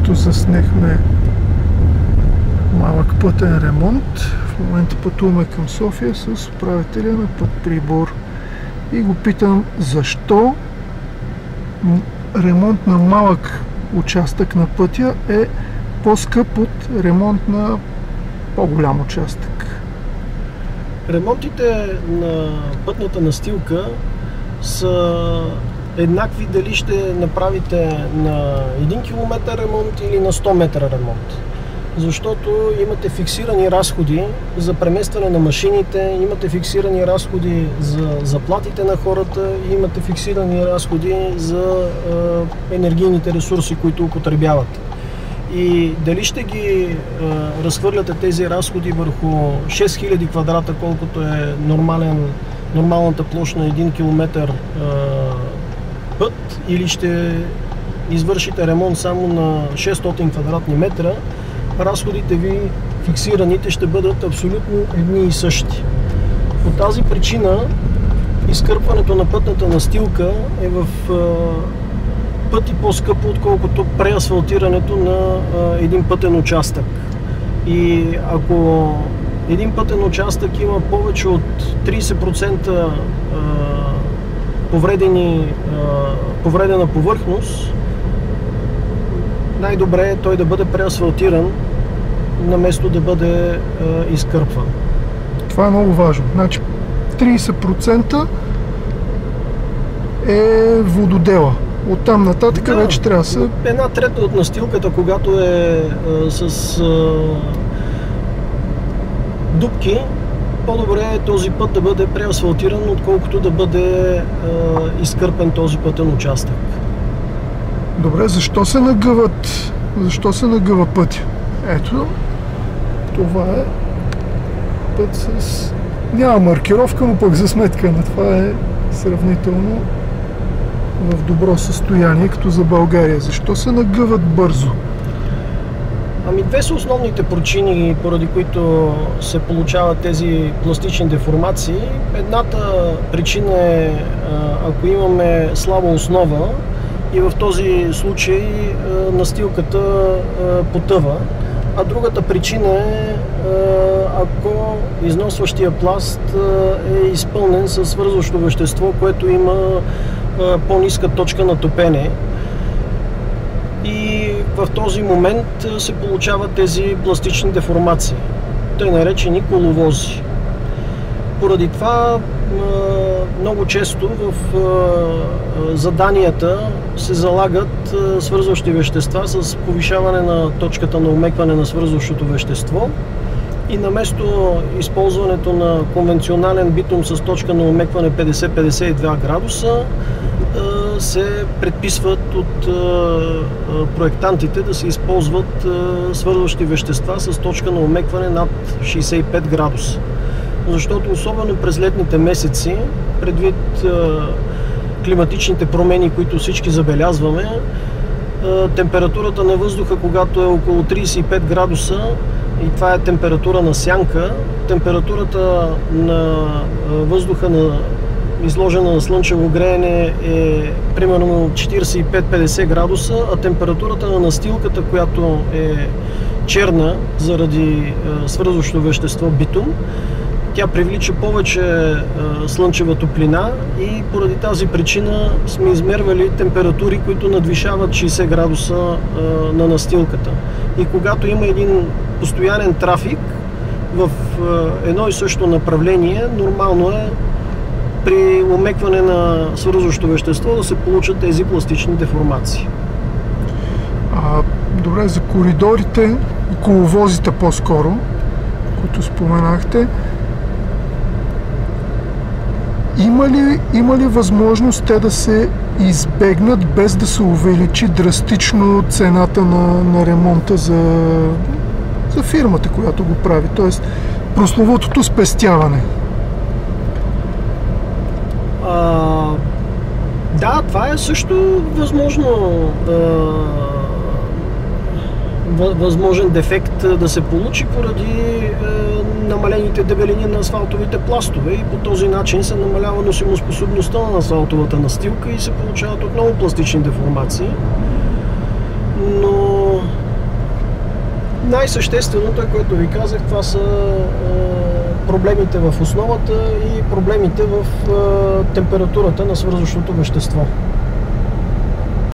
където заснехме малък пътен ремонт. В момента пътуваме към София с управителя на Път Прибор и го питам защо ремонт на малък участък на пътя е по-скъп от ремонт на по-голям участък. Ремонтите на пътната настилка са еднакви дали ще направите на 1 км ремонт или на 100 метра ремонт. Защото имате фиксирани разходи за преместване на машините, имате фиксирани разходи за заплатите на хората и имате фиксирани разходи за енергийните ресурси, които употребявате. И дали ще ги разхвърляте тези разходи върху 6000 квадрата, колкото е нормалната площ на 1 км път, или ще извършите ремонт само на 600 квадратни метра, разходите ви, фиксираните, ще бъдат абсолютно едни и същи. По тази причина изкърпването на пътната настилка е в пъти по-скъпо, отколкото преасфалтирането на един пътен участък. И ако един пътен участък има повече от 30% повредена повърхност, най-добре е той да бъде преасфалтиран, наместо да бъде изкърпван. Това е много важно. Значи 30% е вододела. Оттам нататък вече трябва да се... 1/3 от настилката, когато е с дупки, по-добре е този път да бъде преасфалтиран, отколкото да бъде изкърпен този пътен участък. Добре, защо се нагъва пътя? Ето, това е път с... Няма маркировка, но пък за сметка на това е сравнително в добро състояние, като за България. Защо се нагъват бързо? Ами две са основните причини, поради които се получават тези пластични деформации. Едната причина е, ако имаме слаба основа, и в този случай настилката потъва. А другата причина е, ако износващия пласт е изпълнен със свързващо вещество, което има по-ниска точка на топене. И в този момент се получават тези пластични деформации, тъй наречени коловози. Поради това много често в заданията се залагат свързващи вещества с повишаване на точката на омекване на свързващото вещество и наместо използването на конвенционален битум с точка на омекване 50-52 градуса се предписват от проектантите да се използват свързващи вещества с точка на омекване над 65 градуса. Защото особено през летните месеци, предвид климатичните промени, които всички забелязваме, температурата на въздуха, когато е около 35 градуса, и това е температура на сянка, температурата на въздуха изложена на слънчево греене е примерно 45-50 градуса, а температурата на настилката, която е черна заради свързващо вещество битум, тя привлича повече слънчева топлина и поради тази причина сме измервали температури, които надвишават 60 градуса на настилката. И когато има един постоянен трафик в едно и също направление, нормално е при омекване на свързващо вещество да се получат тези пластични деформации. Добре, за коридорите, коловозите по-скоро, които споменахте, има ли възможност те да се избегнат без да се увеличи драстично цената на ремонта за фирмата, която го прави? Тоест, прословутото спестяване. Да, това е също възможен дефект да се получи поради намалените дебелини на асфалтовите пластове и по този начин се намалява носимоспособността на асфалтовата настилка и се получават отново пластични деформации. Но Най-същественото, което ви казах, това са проблемите в основата и проблемите в температурата на свързващото вещество.